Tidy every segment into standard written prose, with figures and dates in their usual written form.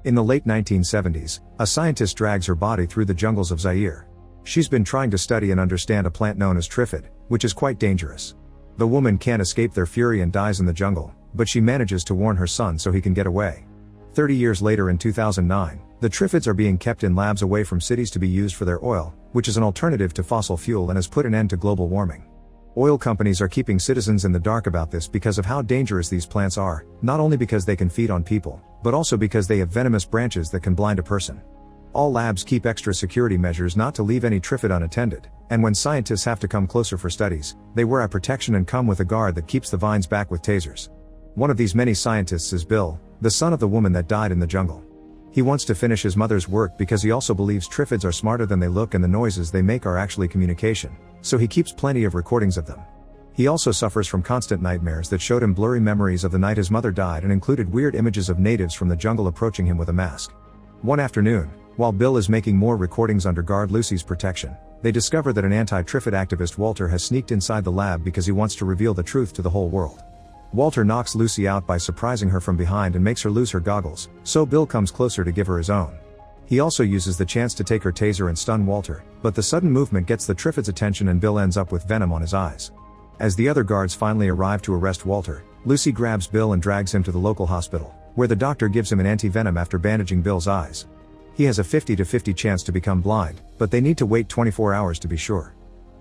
In the late 1970s, a scientist drags her body through the jungles of Zaire. She's been trying to study and understand a plant known as Triffid, which is quite dangerous. The woman can't escape their fury and dies in the jungle, but she manages to warn her son so he can get away. 30 years later in 2009, the Triffids are being kept in labs away from cities to be used for their oil, which is an alternative to fossil fuel and has put an end to global warming. Oil companies are keeping citizens in the dark about this because of how dangerous these plants are, not only because they can feed on people, but also because they have venomous branches that can blind a person. All labs keep extra security measures not to leave any Triffid unattended, and when scientists have to come closer for studies, they wear eye protection and come with a guard that keeps the vines back with tasers. One of these many scientists is Bill, the son of the woman that died in the jungle. He wants to finish his mother's work because he also believes Triffids are smarter than they look and the noises they make are actually communication, so he keeps plenty of recordings of them. He also suffers from constant nightmares that showed him blurry memories of the night his mother died and included weird images of natives from the jungle approaching him with a mask. One afternoon, while Bill is making more recordings under guard Lucy's protection, they discover that an anti-Triffid activist Walter has sneaked inside the lab because he wants to reveal the truth to the whole world. Walter knocks Lucy out by surprising her from behind and makes her lose her goggles, so Bill comes closer to give her his own. He also uses the chance to take her taser and stun Walter, but the sudden movement gets the Triffid's attention and Bill ends up with venom on his eyes. As the other guards finally arrive to arrest Walter, Lucy grabs Bill and drags him to the local hospital, where the doctor gives him an anti-venom after bandaging Bill's eyes. He has a 50-50 chance to become blind, but they need to wait 24 hours to be sure.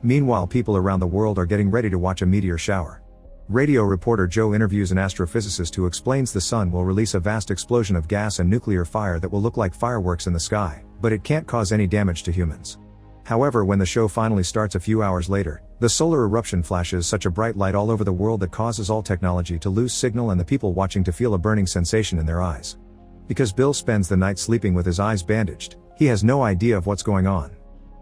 Meanwhile, people around the world are getting ready to watch a meteor shower. Radio reporter Joe interviews an astrophysicist who explains the sun will release a vast explosion of gas and nuclear fire that will look like fireworks in the sky, but it can't cause any damage to humans. However, when the show finally starts a few hours later, the solar eruption flashes such a bright light all over the world that causes all technology to lose signal and the people watching to feel a burning sensation in their eyes. Because Bill spends the night sleeping with his eyes bandaged, he has no idea of what's going on.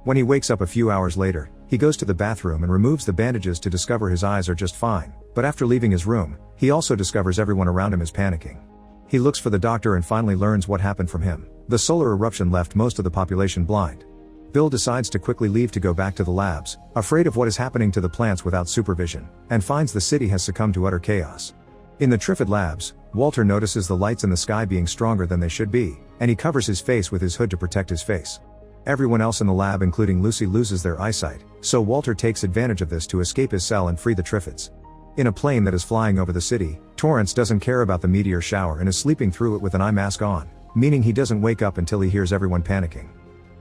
When he wakes up a few hours later, he goes to the bathroom and removes the bandages to discover his eyes are just fine, but after leaving his room, he also discovers everyone around him is panicking. He looks for the doctor and finally learns what happened from him. The solar eruption left most of the population blind. Bill decides to quickly leave to go back to the labs, afraid of what is happening to the plants without supervision, and finds the city has succumbed to utter chaos. In the Triffid labs, Walter notices the lights in the sky being stronger than they should be, and he covers his face with his hood to protect his face. Everyone else in the lab including Lucy loses their eyesight, so Walter takes advantage of this to escape his cell and free the Triffids. In a plane that is flying over the city, Torrance doesn't care about the meteor shower and is sleeping through it with an eye mask on, meaning he doesn't wake up until he hears everyone panicking.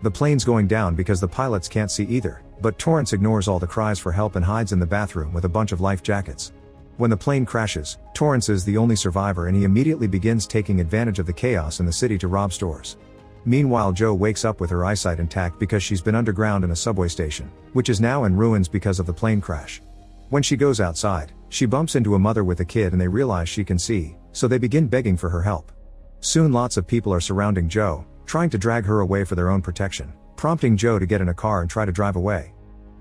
The plane's going down because the pilots can't see either, but Torrance ignores all the cries for help and hides in the bathroom with a bunch of life jackets. When the plane crashes, Torrance is the only survivor and he immediately begins taking advantage of the chaos in the city to rob stores. Meanwhile, Jo wakes up with her eyesight intact because she's been underground in a subway station, which is now in ruins because of the plane crash. When she goes outside, she bumps into a mother with a kid and they realize she can see, so they begin begging for her help. Soon lots of people are surrounding Jo, trying to drag her away for their own protection, prompting Jo to get in a car and try to drive away.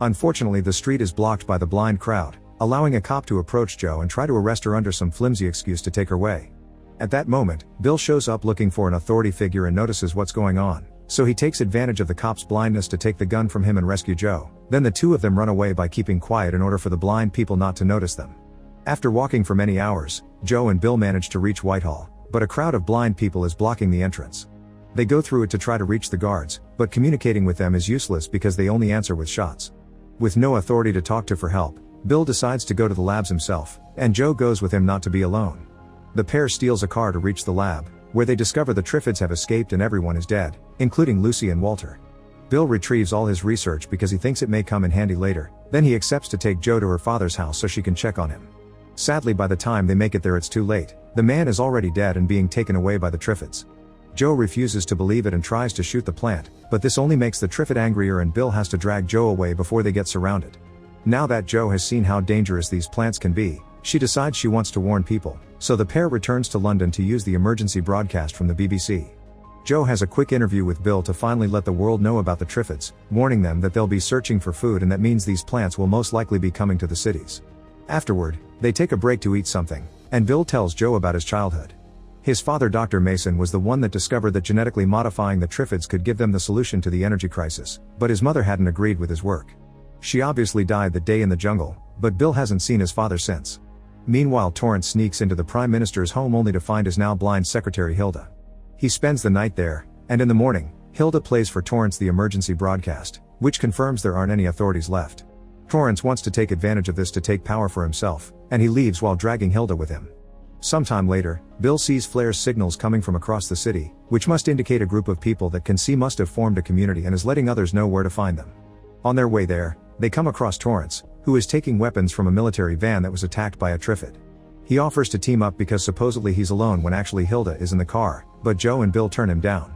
Unfortunately, the street is blocked by the blind crowd, allowing a cop to approach Jo and try to arrest her under some flimsy excuse to take her away. At that moment, Bill shows up looking for an authority figure and notices what's going on, so he takes advantage of the cop's blindness to take the gun from him and rescue Jo. Then the two of them run away by keeping quiet in order for the blind people not to notice them. After walking for many hours, Jo and Bill manage to reach Whitehall, but a crowd of blind people is blocking the entrance. They go through it to try to reach the guards, but communicating with them is useless because they only answer with shots. With no authority to talk to for help, Bill decides to go to the labs himself, and Jo goes with him not to be alone. The pair steals a car to reach the lab, where they discover the Triffids have escaped and everyone is dead, including Lucy and Walter. Bill retrieves all his research because he thinks it may come in handy later, then he accepts to take Jo to her father's house so she can check on him. Sadly, by the time they make it there it's too late. The man is already dead and being taken away by the Triffids. Jo refuses to believe it and tries to shoot the plant, but this only makes the Triffid angrier and Bill has to drag Jo away before they get surrounded. Now that Jo has seen how dangerous these plants can be, she decides she wants to warn people, so the pair returns to London to use the emergency broadcast from the BBC. Jo has a quick interview with Bill to finally let the world know about the Triffids, warning them that they'll be searching for food and that means these plants will most likely be coming to the cities. Afterward, they take a break to eat something, and Bill tells Jo about his childhood. His father Dr. Mason was the one that discovered that genetically modifying the Triffids could give them the solution to the energy crisis, but his mother hadn't agreed with his work. She obviously died that day in the jungle, but Bill hasn't seen his father since. Meanwhile, Torrance sneaks into the Prime Minister's home only to find his now blind secretary Hilda. He spends the night there, and in the morning, Hilda plays for Torrance the emergency broadcast, which confirms there aren't any authorities left. Torrance wants to take advantage of this to take power for himself, and he leaves while dragging Hilda with him. Sometime later, Bill sees flares signals coming from across the city, which must indicate a group of people that can see must have formed a community and is letting others know where to find them. On their way there, they come across Torrance, who is taking weapons from a military van that was attacked by a Triffid. He offers to team up because supposedly he's alone when actually Hilda is in the car, but Joe and Bill turn him down.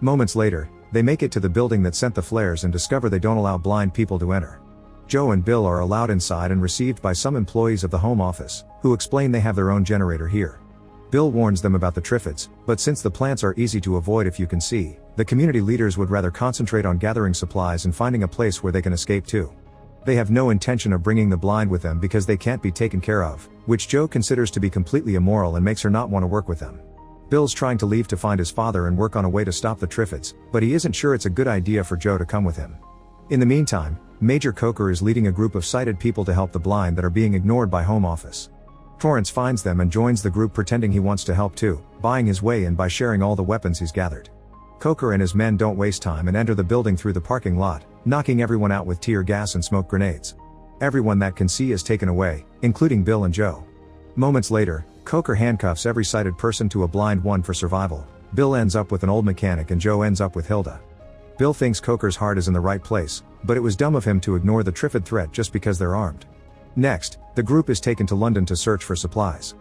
Moments later, they make it to the building that sent the flares and discover they don't allow blind people to enter. Joe and Bill are allowed inside and received by some employees of the Home Office, who explain they have their own generator here. Bill warns them about the Triffids, but since the plants are easy to avoid if you can see, the community leaders would rather concentrate on gathering supplies and finding a place where they can escape to. They have no intention of bringing the blind with them because they can't be taken care of, which Joe considers to be completely immoral and makes her not want to work with them. Bill's trying to leave to find his father and work on a way to stop the Triffids, but he isn't sure it's a good idea for Joe to come with him. In the meantime, Major Coker is leading a group of sighted people to help the blind that are being ignored by Home Office. Torrance finds them and joins the group pretending he wants to help too, buying his way in by sharing all the weapons he's gathered. Coker and his men don't waste time and enter the building through the parking lot, knocking everyone out with tear gas and smoke grenades. Everyone that can see is taken away, including Bill and Joe. Moments later, Coker handcuffs every sighted person to a blind one for survival. Bill ends up with an old mechanic and Joe ends up with Hilda. Bill thinks Coker's heart is in the right place, but it was dumb of him to ignore the Triffid threat just because they're armed. Next, the group is taken to London to search for supplies.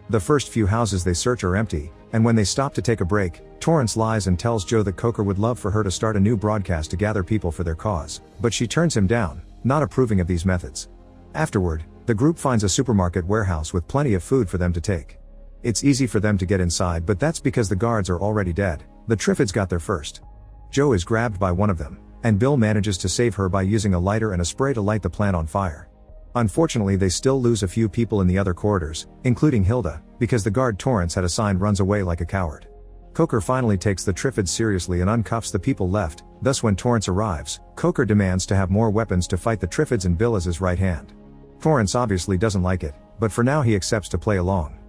The first few houses they search are empty, and when they stop to take a break, Torrance lies and tells Joe that Coker would love for her to start a new broadcast to gather people for their cause, but she turns him down, not approving of these methods. Afterward, the group finds a supermarket warehouse with plenty of food for them to take. It's easy for them to get inside, but that's because the guards are already dead. The Triffids got there first. Joe is grabbed by one of them, and Bill manages to save her by using a lighter and a spray to light the plant on fire. Unfortunately, they still lose a few people in the other corridors, including Hilda, because the guard Torrance had assigned runs away like a coward. Coker finally takes the Triffids seriously and uncuffs the people left, thus when Torrance arrives, Coker demands to have more weapons to fight the Triffids and Bill as his right hand. Torrance obviously doesn't like it, but for now he accepts to play along.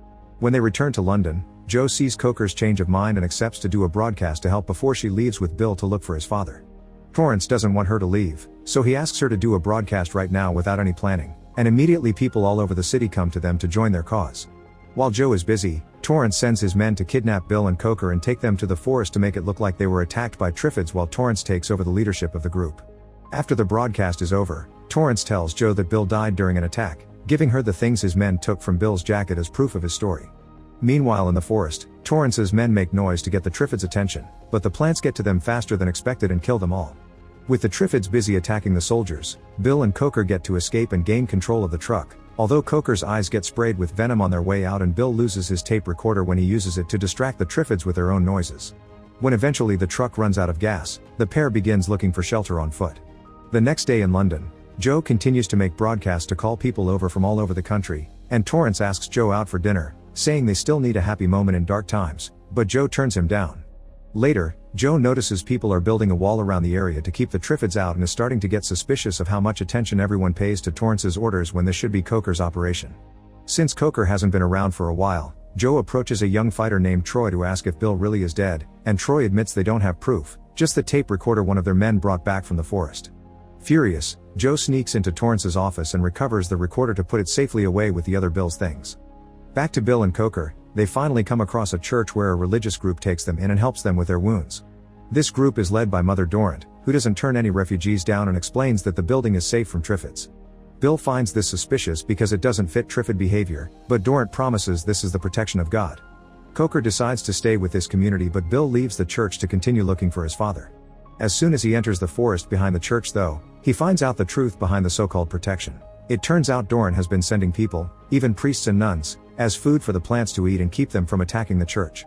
When they return to London, Joe sees Coker's change of mind and accepts to do a broadcast to help before she leaves with Bill to look for his father. Torrance doesn't want her to leave, so he asks her to do a broadcast right now without any planning, and immediately people all over the city come to them to join their cause. While Joe is busy, Torrance sends his men to kidnap Bill and Coker and take them to the forest to make it look like they were attacked by Triffids while Torrance takes over the leadership of the group. After the broadcast is over, Torrance tells Joe that Bill died during an attack, giving her the things his men took from Bill's jacket as proof of his story. Meanwhile in the forest, Torrance's men make noise to get the Triffids' attention, but the plants get to them faster than expected and kill them all. With the Triffids busy attacking the soldiers, Bill and Coker get to escape and gain control of the truck, although Coker's eyes get sprayed with venom on their way out and Bill loses his tape recorder when he uses it to distract the Triffids with their own noises. When eventually the truck runs out of gas, the pair begins looking for shelter on foot. The next day in London, Joe continues to make broadcasts to call people over from all over the country, and Torrance asks Joe out for dinner, saying they still need a happy moment in dark times, but Joe turns him down. Later, Joe notices people are building a wall around the area to keep the Triffids out and is starting to get suspicious of how much attention everyone pays to Torrance's orders when this should be Coker's operation. Since Coker hasn't been around for a while, Joe approaches a young fighter named Troy to ask if Bill really is dead, and Troy admits they don't have proof, just the tape recorder one of their men brought back from the forest. Furious, Joe sneaks into Torrance's office and recovers the recorder to put it safely away with the other Bill's things. Back to Bill and Coker, they finally come across a church where a religious group takes them in and helps them with their wounds. This group is led by Mother Dorrant, who doesn't turn any refugees down and explains that the building is safe from Triffids. Bill finds this suspicious because it doesn't fit Triffid behavior, but Dorrant promises this is the protection of God. Coker decides to stay with this community, but Bill leaves the church to continue looking for his father. As soon as he enters the forest behind the church though, he finds out the truth behind the so-called protection. It turns out Dorrant has been sending people, even priests and nuns, as food for the plants to eat and keep them from attacking the church.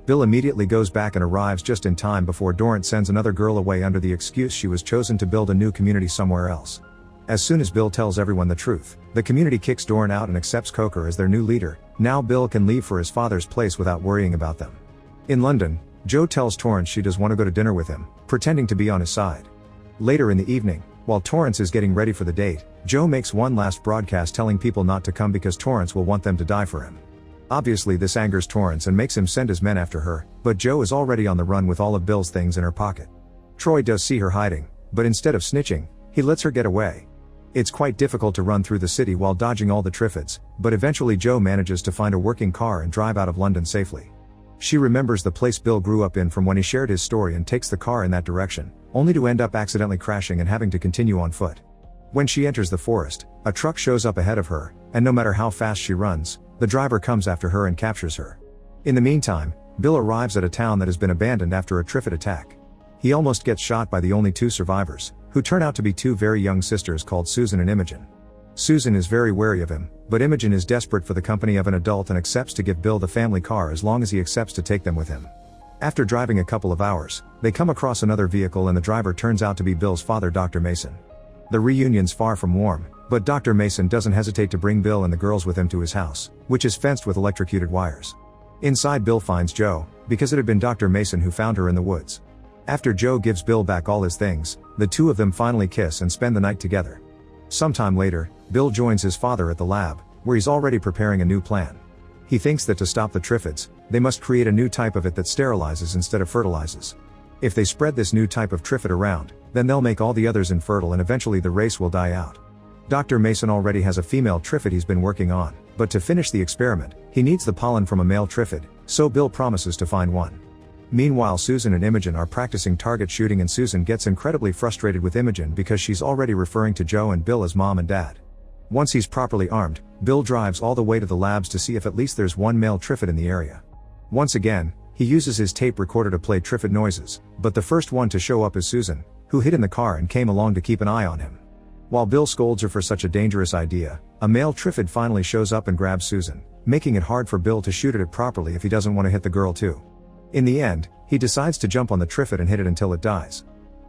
Bill immediately goes back and arrives just in time before Dorrant sends another girl away under the excuse she was chosen to build a new community somewhere else. As soon as Bill tells everyone the truth, the community kicks Dorrant out and accepts Coker as their new leader. Now Bill can leave for his father's place without worrying about them. In London, Joe tells Torrance she does want to go to dinner with him, pretending to be on his side. Later in the evening, while Torrance is getting ready for the date, Joe makes one last broadcast telling people not to come because Torrance will want them to die for him. Obviously this angers Torrance and makes him send his men after her, but Jo is already on the run with all of Bill's things in her pocket. Troy does see her hiding, but instead of snitching, he lets her get away. It's quite difficult to run through the city while dodging all the Triffids, but eventually Jo manages to find a working car and drive out of London safely. She remembers the place Bill grew up in from when he shared his story and takes the car in that direction, only to end up accidentally crashing and having to continue on foot. When she enters the forest, a truck shows up ahead of her, and no matter how fast she runs, the driver comes after her and captures her. In the meantime, Bill arrives at a town that has been abandoned after a Triffid attack. He almost gets shot by the only two survivors, who turn out to be two very young sisters called Susan and Imogen. Susan is very wary of him, but Imogen is desperate for the company of an adult and accepts to give Bill the family car as long as he accepts to take them with him. After driving a couple of hours, they come across another vehicle and the driver turns out to be Bill's father, Dr. Mason. The reunion's far from warm, but Dr. Mason doesn't hesitate to bring Bill and the girls with him to his house, which is fenced with electrocuted wires. Inside, Bill finds Jo, because it had been Dr. Mason who found her in the woods. After Jo gives Bill back all his things, the two of them finally kiss and spend the night together. Sometime later, Bill joins his father at the lab, where he's already preparing a new plan. He thinks that to stop the Triffids, they must create a new type of it that sterilizes instead of fertilizes. If they spread this new type of Triffid around, then they'll make all the others infertile and eventually the race will die out. Dr. Mason already has a female Triffid he's been working on, but to finish the experiment, he needs the pollen from a male Triffid, so Bill promises to find one. Meanwhile, Susan and Imogen are practicing target shooting and Susan gets incredibly frustrated with Imogen because she's already referring to Jo and Bill as mom and dad. Once he's properly armed, Bill drives all the way to the labs to see if at least there's one male Triffid in the area. Once again, he uses his tape recorder to play Triffid noises, but the first one to show up is Susan, who hid in the car and came along to keep an eye on him. While Bill scolds her for such a dangerous idea, a male Triffid finally shows up and grabs Susan, making it hard for Bill to shoot at it properly if he doesn't want to hit the girl too. In the end, he decides to jump on the Triffid and hit it until it dies.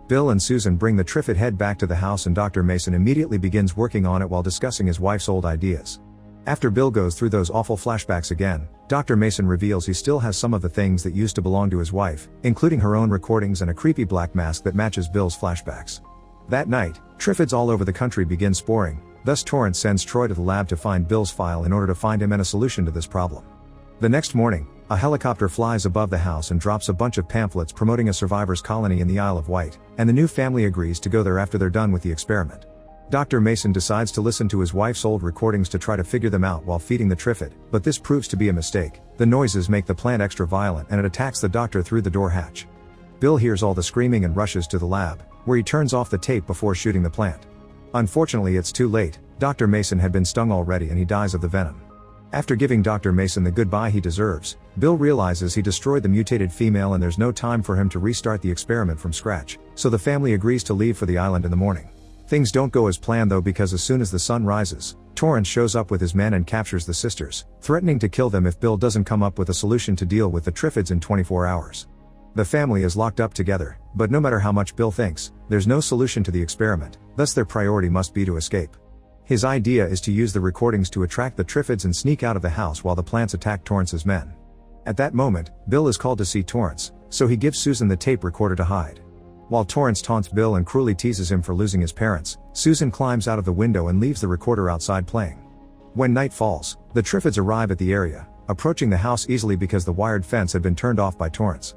Bill and Susan bring the Triffid head back to the house and Dr. Mason immediately begins working on it while discussing his wife's old ideas. After Bill goes through those awful flashbacks again, Dr. Mason reveals he still has some of the things that used to belong to his wife, including her own recordings and a creepy black mask that matches Bill's flashbacks. That night, Triffids all over the country begin sporing, thus Torrance sends Troy to the lab to find Bill's file in order to find him and a solution to this problem. The next morning, a helicopter flies above the house and drops a bunch of pamphlets promoting a survivors' colony in the Isle of Wight, and the new family agrees to go there after they're done with the experiment. Dr. Mason decides to listen to his wife's old recordings to try to figure them out while feeding the Triffid, but this proves to be a mistake. The noises make the plant extra violent and it attacks the doctor through the door hatch. Bill hears all the screaming and rushes to the lab, where he turns off the tape before shooting the plant. Unfortunately, it's too late. Dr. Mason had been stung already and he dies of the venom. After giving Dr. Mason the goodbye he deserves, Bill realizes he destroyed the mutated female and there's no time for him to restart the experiment from scratch, so the family agrees to leave for the island in the morning. Things don't go as planned though, because as soon as the sun rises, Torrance shows up with his men and captures the sisters, threatening to kill them if Bill doesn't come up with a solution to deal with the Triffids in 24 hours. The family is locked up together, but no matter how much Bill thinks, there's no solution to the experiment, thus their priority must be to escape. His idea is to use the recordings to attract the Triffids and sneak out of the house while the plants attack Torrance's men. At that moment, Bill is called to see Torrance, so he gives Susan the tape recorder to hide. While Torrance taunts Bill and cruelly teases him for losing his parents, Susan climbs out of the window and leaves the recorder outside playing. When night falls, the Triffids arrive at the area, approaching the house easily because the wired fence had been turned off by Torrance.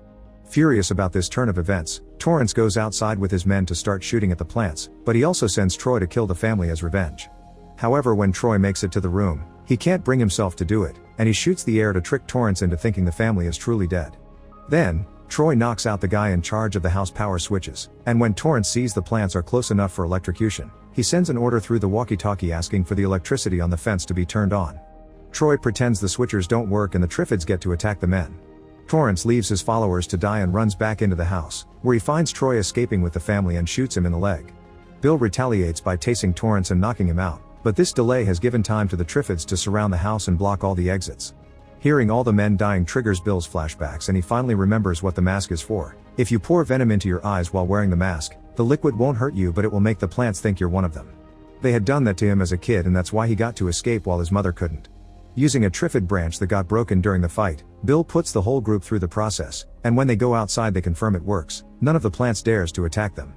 Furious about this turn of events, Torrance goes outside with his men to start shooting at the plants, but he also sends Troy to kill the family as revenge. However, when Troy makes it to the room, he can't bring himself to do it, and he shoots the air to trick Torrance into thinking the family is truly dead. Then, Troy knocks out the guy in charge of the house power switches, and when Torrance sees the plants are close enough for electrocution, he sends an order through the walkie-talkie asking for the electricity on the fence to be turned on. Troy pretends the switchers don't work and the Triffids get to attack the men. Torrance leaves his followers to die and runs back into the house, where he finds Troy escaping with the family and shoots him in the leg. Bill retaliates by tasing Torrance and knocking him out, but this delay has given time to the Triffids to surround the house and block all the exits. Hearing all the men dying triggers Bill's flashbacks and he finally remembers what the mask is for. If you pour venom into your eyes while wearing the mask, the liquid won't hurt you but it will make the plants think you're one of them. They had done that to him as a kid and that's why he got to escape while his mother couldn't. Using a Triffid branch that got broken during the fight, Bill puts the whole group through the process, and when they go outside they confirm it works. None of the plants dares to attack them.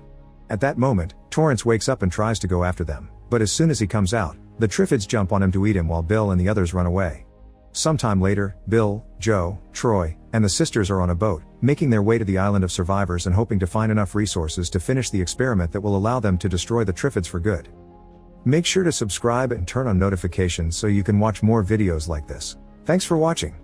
At that moment, Torrance wakes up and tries to go after them, but as soon as he comes out, the Triffids jump on him to eat him while Bill and the others run away. Sometime later, Bill, Joe, Troy, and the sisters are on a boat, making their way to the island of survivors and hoping to find enough resources to finish the experiment that will allow them to destroy the Triffids for good. Make sure to subscribe and turn on notifications so you can watch more videos like this. Thanks for watching.